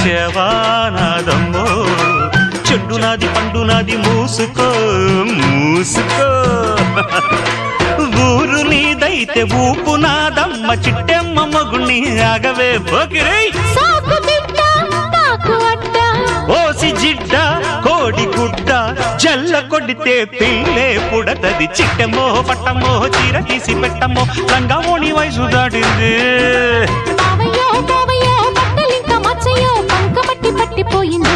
వచ్చేవా నాదమ్మో చెడ్డు నాది పండు నాది మూసుకో మూసుకో ఊరు నీదైతే ఊపు నాదమ్మ చిట్టెమ్మ మగుణ్ణి ఆగవే పోకిరై ఓసి జిడ్డ కోడి గుడ్డ జల్ల కొడితే పిల్లే పుడతది చిట్టెమ్మో పట్టమ్మో చీర తీసి పెట్టమ్మో రంగమోని వయసు దాటింది పట్టిపోయింది